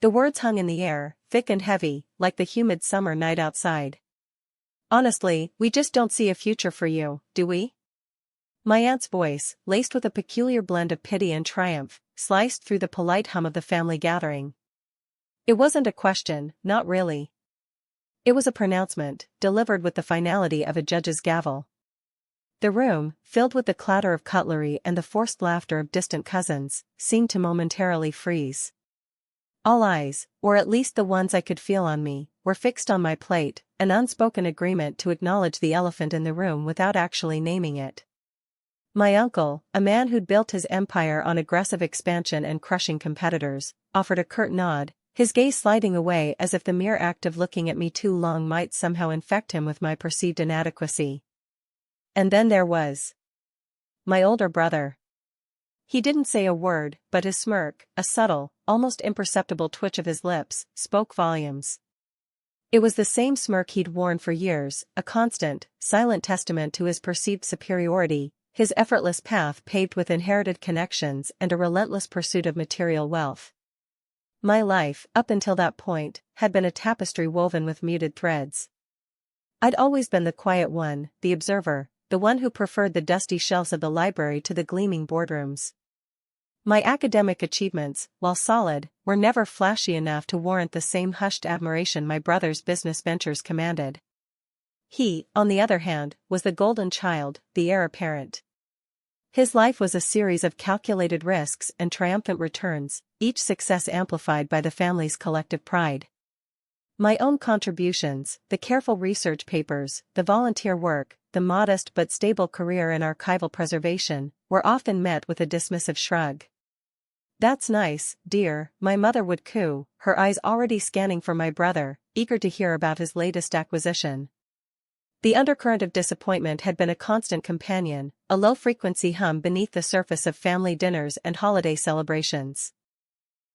The words hung in the air, thick and heavy, like the humid summer night outside. "Honestly, we just don't see a future for you, do we?" My aunt's voice, laced with a peculiar blend of pity and triumph, sliced through the polite hum of the family gathering. It wasn't a question, not really. It was a pronouncement, delivered with the finality of a judge's gavel. The room, filled with the clatter of cutlery and the forced laughter of distant cousins, seemed to momentarily freeze. All eyes, or at least the ones I could feel on me, were fixed on my plate, an unspoken agreement to acknowledge the elephant in the room without actually naming it. My uncle, a man who'd built his empire on aggressive expansion and crushing competitors, offered a curt nod, his gaze sliding away as if the mere act of looking at me too long might somehow infect him with my perceived inadequacy. And then there was my older brother. He didn't say a word, but his smirk, a subtle, almost imperceptible twitch of his lips, spoke volumes. It was the same smirk he'd worn for years, a constant, silent testament to his perceived superiority, his effortless path paved with inherited connections and a relentless pursuit of material wealth. My life, up until that point, had been a tapestry woven with muted threads. I'd always been the quiet one, the observer, the one who preferred the dusty shelves of the library to the gleaming boardrooms. My academic achievements, while solid, were never flashy enough to warrant the same hushed admiration my brother's business ventures commanded. He, on the other hand, was the golden child, the heir apparent. His life was a series of calculated risks and triumphant returns, each success amplified by the family's collective pride. My own contributions, the careful research papers, the volunteer work, the modest but stable career in archival preservation, were often met with a dismissive shrug. "That's nice, dear," my mother would coo, her eyes already scanning for my brother, eager to hear about his latest acquisition. The undercurrent of disappointment had been a constant companion, a low-frequency hum beneath the surface of family dinners and holiday celebrations.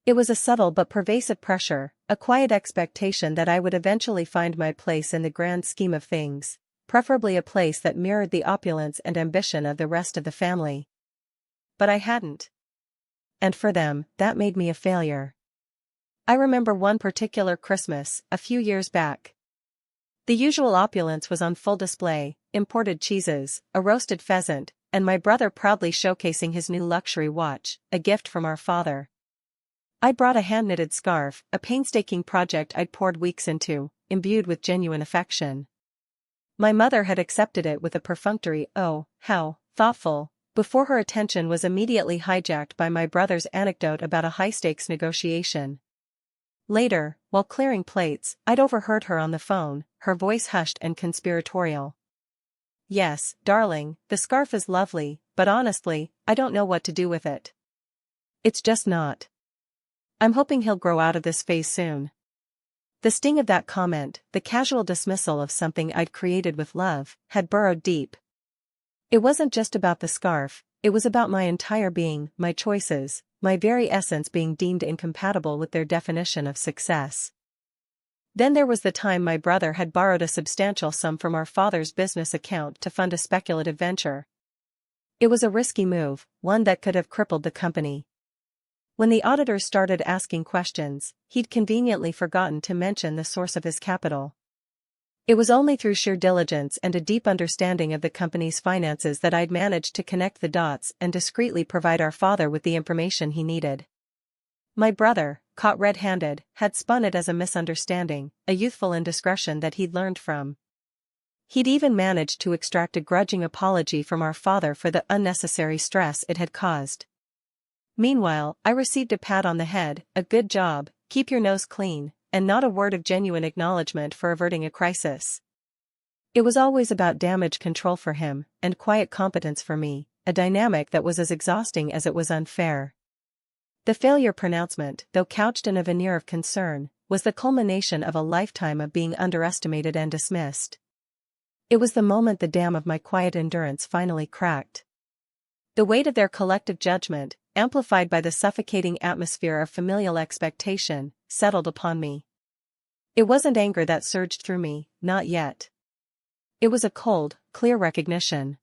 It was a subtle but pervasive pressure, a quiet expectation that I would eventually find my place in the grand scheme of things, preferably a place that mirrored the opulence and ambition of the rest of the family. But I hadn't. And for them, that made me a failure. I remember one particular Christmas, a few years back. The usual opulence was on full display, imported cheeses, a roasted pheasant, and my brother proudly showcasing his new luxury watch, a gift from our father. I brought a hand-knitted scarf, a painstaking project I'd poured weeks into, imbued with genuine affection. My mother had accepted it with a perfunctory "oh, how thoughtful," before her attention was immediately hijacked by my brother's anecdote about a high-stakes negotiation. Later, while clearing plates, I'd overheard her on the phone, her voice hushed and conspiratorial. "Yes, darling, the scarf is lovely, but honestly, I don't know what to do with it. It's just not. I'm hoping he'll grow out of this phase soon." The sting of that comment, the casual dismissal of something I'd created with love, had burrowed deep. It wasn't just about the scarf, it was about my entire being, my choices, my very essence being deemed incompatible with their definition of success. Then there was the time my brother had borrowed a substantial sum from our father's business account to fund a speculative venture. It was a risky move, one that could have crippled the company. When the auditors started asking questions, he'd conveniently forgotten to mention the source of his capital. It was only through sheer diligence and a deep understanding of the company's finances that I'd managed to connect the dots and discreetly provide our father with the information he needed. My brother, caught red-handed, had spun it as a misunderstanding, a youthful indiscretion that he'd learned from. He'd even managed to extract a grudging apology from our father for the unnecessary stress it had caused. Meanwhile, I received a pat on the head, a "good job, keep your nose clean," and not a word of genuine acknowledgement for averting a crisis. It was always about damage control for him, and quiet competence for me, a dynamic that was as exhausting as it was unfair. The failure pronouncement, though couched in a veneer of concern, was the culmination of a lifetime of being underestimated and dismissed. It was the moment the dam of my quiet endurance finally cracked. The weight of their collective judgment, amplified by the suffocating atmosphere of familial expectation, settled upon me. It wasn't anger that surged through me, not yet. It was a cold, clear recognition.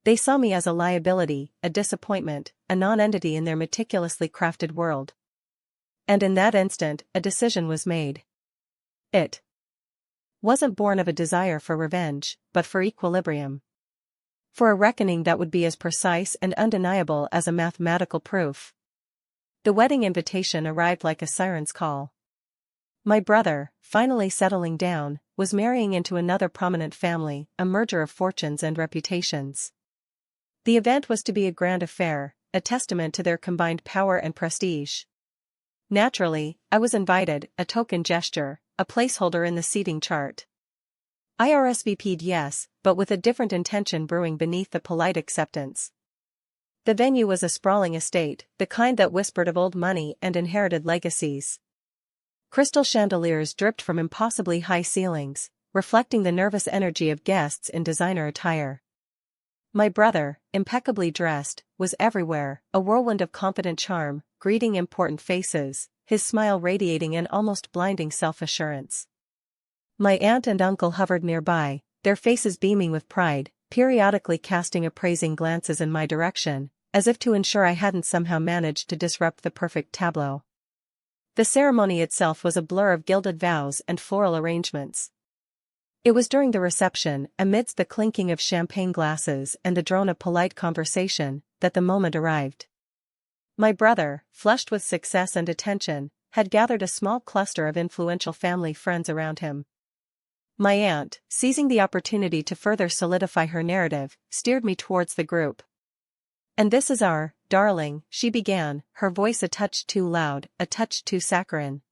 They saw me as a liability, a disappointment, a non-entity in their meticulously crafted world. And in that instant, a decision was made. It wasn't born of a desire for revenge, but for equilibrium. For a reckoning that would be as precise and undeniable as a mathematical proof. The wedding invitation arrived like a siren's call. My brother, finally settling down, was marrying into another prominent family, a merger of fortunes and reputations. The event was to be a grand affair, a testament to their combined power and prestige. Naturally, I was invited, a token gesture, a placeholder in the seating chart. I RSVP'd yes, but with a different intention brewing beneath the polite acceptance. The venue was a sprawling estate, the kind that whispered of old money and inherited legacies. Crystal chandeliers dripped from impossibly high ceilings, reflecting the nervous energy of guests in designer attire. My brother, impeccably dressed, was everywhere, a whirlwind of confident charm, greeting important faces, his smile radiating an almost blinding self-assurance. My aunt and uncle hovered nearby, their faces beaming with pride, periodically casting appraising glances in my direction, as if to ensure I hadn't somehow managed to disrupt the perfect tableau. The ceremony itself was a blur of gilded vows and floral arrangements. It was during the reception, amidst the clinking of champagne glasses and the drone of polite conversation, that the moment arrived. My brother, flushed with success and attention, had gathered a small cluster of influential family friends around him. My aunt, seizing the opportunity to further solidify her narrative, steered me towards the group. "And this is our darling," she began, her voice a touch too loud, a touch too saccharine.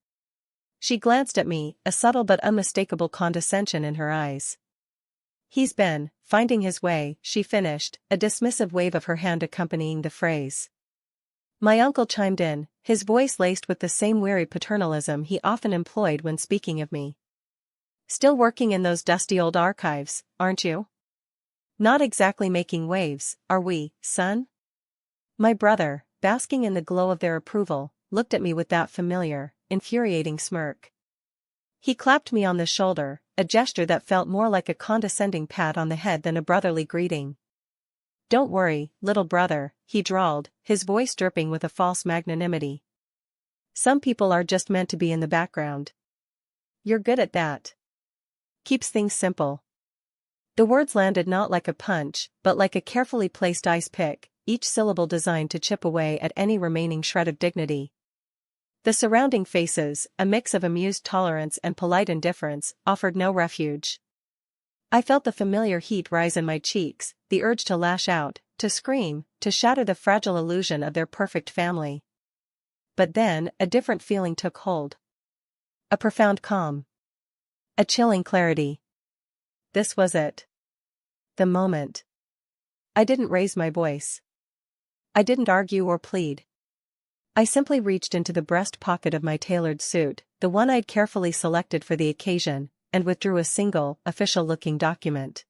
She glanced at me, a subtle but unmistakable condescension in her eyes. "He's been finding his way," she finished, a dismissive wave of her hand accompanying the phrase. My uncle chimed in, his voice laced with the same weary paternalism he often employed when speaking of me. "Still working in those dusty old archives, aren't you? Not exactly making waves, are we, son?" My brother, basking in the glow of their approval, looked at me with that familiar, infuriating smirk. He clapped me on the shoulder, a gesture that felt more like a condescending pat on the head than a brotherly greeting. "Don't worry, little brother," he drawled, his voice dripping with a false magnanimity. "Some people are just meant to be in the background. You're good at that. Keeps things simple." The words landed not like a punch, but like a carefully placed ice pick, each syllable designed to chip away at any remaining shred of dignity. The surrounding faces, a mix of amused tolerance and polite indifference, offered no refuge. I felt the familiar heat rise in my cheeks, the urge to lash out, to scream, to shatter the fragile illusion of their perfect family. But then, a different feeling took hold. A profound calm. A chilling clarity. This was it. The moment. I didn't raise my voice. I didn't argue or plead. I simply reached into the breast pocket of my tailored suit, the one I'd carefully selected for the occasion, and withdrew a single, official-looking document.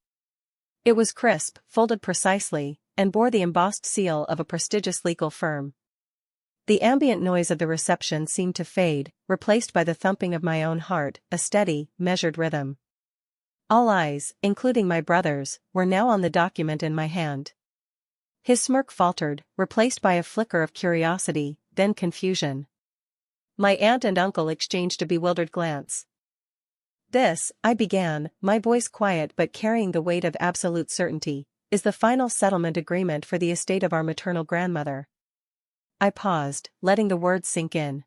It was crisp, folded precisely, and bore the embossed seal of a prestigious legal firm. The ambient noise of the reception seemed to fade, replaced by the thumping of my own heart, a steady, measured rhythm. All eyes, including my brother's, were now on the document in my hand. His smirk faltered, replaced by a flicker of curiosity, then confusion. My aunt and uncle exchanged a bewildered glance. "This," I began, my voice quiet but carrying the weight of absolute certainty, "is the final settlement agreement for the estate of our maternal grandmother." I paused, letting the words sink in.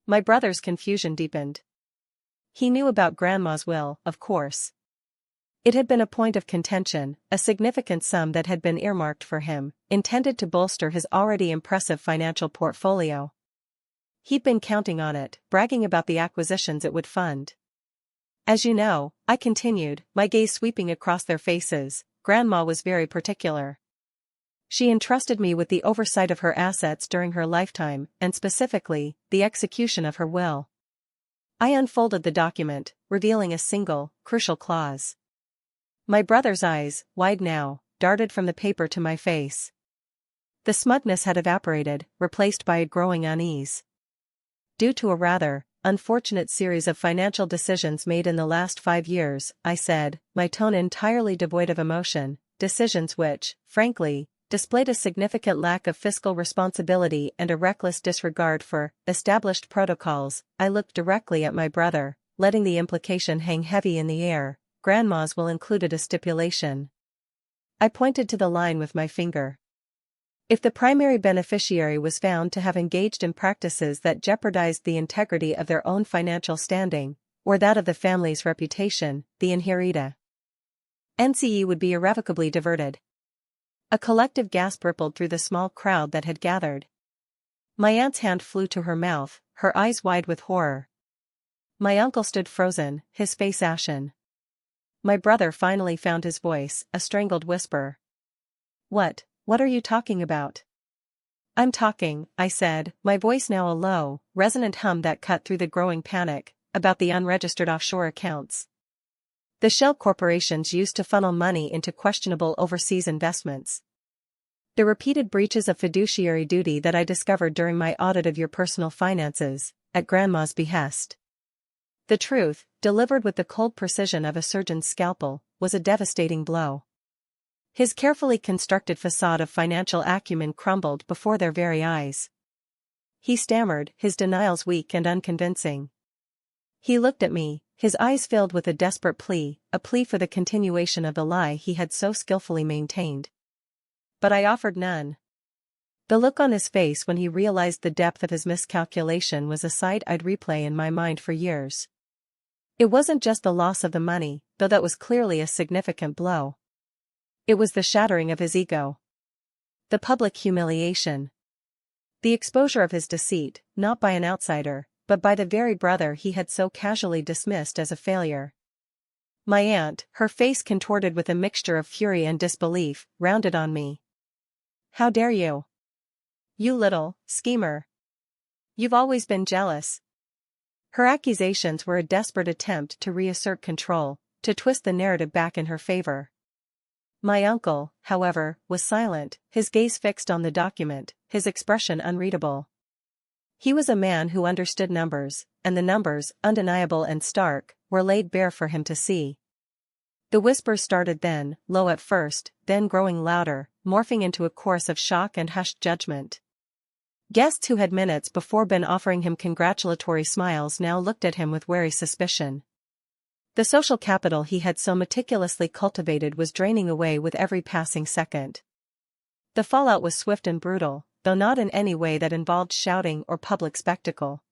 My brother's confusion deepened. He knew about Grandma's will, of course. It had been a point of contention, a significant sum that had been earmarked for him, intended to bolster his already impressive financial portfolio. He'd been counting on it, bragging about the acquisitions it would fund. "As you know," I continued, my gaze sweeping across their faces, "Grandma was very particular. She entrusted me with the oversight of her assets during her lifetime, and specifically, the execution of her will." I unfolded the document, revealing a single, crucial clause. My brother's eyes, wide now, darted from the paper to my face. The smugness had evaporated, replaced by a growing unease. "Due to a rather unfortunate series of financial decisions made in the last 5 years," I said, my tone entirely devoid of emotion, "decisions which, frankly, displayed a significant lack of fiscal responsibility and a reckless disregard for established protocols. I looked directly at my brother, letting the implication hang heavy in the air. Grandma's will included a stipulation. I pointed to the line with my finger. If the primary beneficiary was found to have engaged in practices that jeopardized the integrity of their own financial standing, or that of the family's reputation, the inheritance would be irrevocably diverted. A collective gasp rippled through the small crowd that had gathered. My aunt's hand flew to her mouth, her eyes wide with horror. My uncle stood frozen, his face ashen. My brother finally found his voice, a strangled whisper. What are you talking about? I'm talking, I said, my voice now a low, resonant hum that cut through the growing panic, about the unregistered offshore accounts. The shell corporations used to funnel money into questionable overseas investments. The repeated breaches of fiduciary duty that I discovered during my audit of your personal finances, at Grandma's behest. The truth, delivered with the cold precision of a surgeon's scalpel, was a devastating blow. His carefully constructed facade of financial acumen crumbled before their very eyes. He stammered, his denials weak and unconvincing. He looked at me, his eyes filled with a desperate plea, a plea for the continuation of the lie he had so skillfully maintained. But I offered none. The look on his face when he realized the depth of his miscalculation was a sight I'd replay in my mind for years. It wasn't just the loss of the money, though that was clearly a significant blow. It was the shattering of his ego. The public humiliation. The exposure of his deceit, not by an outsider, but by the very brother he had so casually dismissed as a failure. My aunt, her face contorted with a mixture of fury and disbelief, rounded on me. How dare you? You little schemer. You've always been jealous. Her accusations were a desperate attempt to reassert control, to twist the narrative back in her favor. My uncle, however, was silent, his gaze fixed on the document, his expression unreadable. He was a man who understood numbers, and the numbers, undeniable and stark, were laid bare for him to see. The whispers started then, low at first, then growing louder, morphing into a chorus of shock and hushed judgment. Guests who had minutes before been offering him congratulatory smiles now looked at him with wary suspicion. The social capital he had so meticulously cultivated was draining away with every passing second. The fallout was swift and brutal, though not in any way that involved shouting or public spectacle.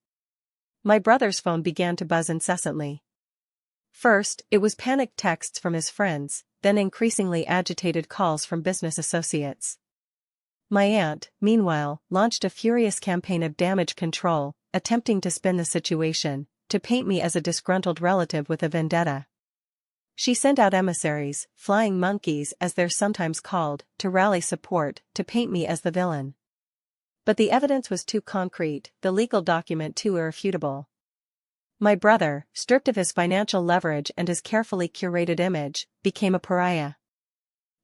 My brother's phone began to buzz incessantly. First, it was panicked texts from his friends, then increasingly agitated calls from business associates. My aunt, meanwhile, launched a furious campaign of damage control, attempting to spin the situation, to paint me as a disgruntled relative with a vendetta. She sent out emissaries, flying monkeys as they're sometimes called, to rally support, to paint me as the villain. But the evidence was too concrete, the legal document too irrefutable. My brother, stripped of his financial leverage and his carefully curated image, became a pariah.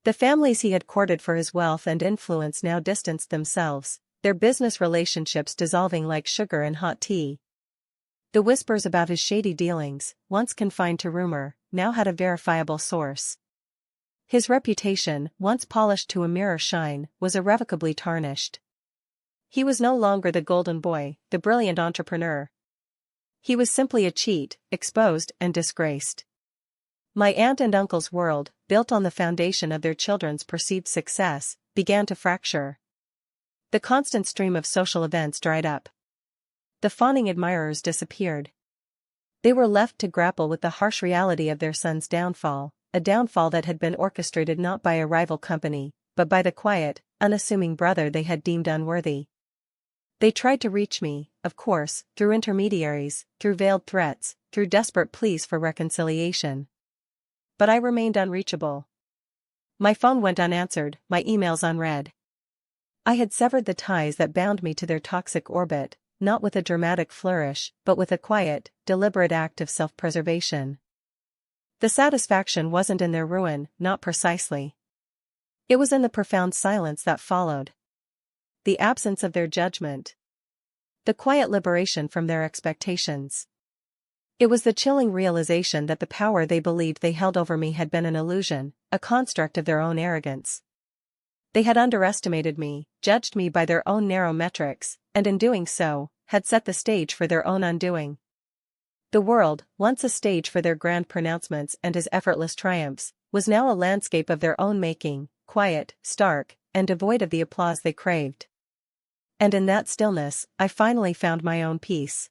The families he had courted for his wealth and influence now distanced themselves, their business relationships dissolving like sugar in hot tea. The whispers about his shady dealings, once confined to rumor, now had a verifiable source. His reputation, once polished to a mirror shine, was irrevocably tarnished. He was no longer the golden boy, the brilliant entrepreneur. He was simply a cheat, exposed and disgraced. My aunt and uncle's world, built on the foundation of their children's perceived success, began to fracture. The constant stream of social events dried up. The fawning admirers disappeared. They were left to grapple with the harsh reality of their son's downfall, a downfall that had been orchestrated not by a rival company, but by the quiet, unassuming brother they had deemed unworthy. They tried to reach me, of course, through intermediaries, through veiled threats, through desperate pleas for reconciliation. But I remained unreachable. My phone went unanswered, my emails unread. I had severed the ties that bound me to their toxic orbit, not with a dramatic flourish, but with a quiet, deliberate act of self-preservation. The satisfaction wasn't in their ruin, not precisely. It was in the profound silence that followed. The absence of their judgment. The quiet liberation from their expectations. It was the chilling realization that the power they believed they held over me had been an illusion, a construct of their own arrogance. They had underestimated me, judged me by their own narrow metrics, and in doing so, had set the stage for their own undoing. The world, once a stage for their grand pronouncements and his effortless triumphs, was now a landscape of their own making, quiet, stark, and devoid of the applause they craved. And in that stillness, I finally found my own peace.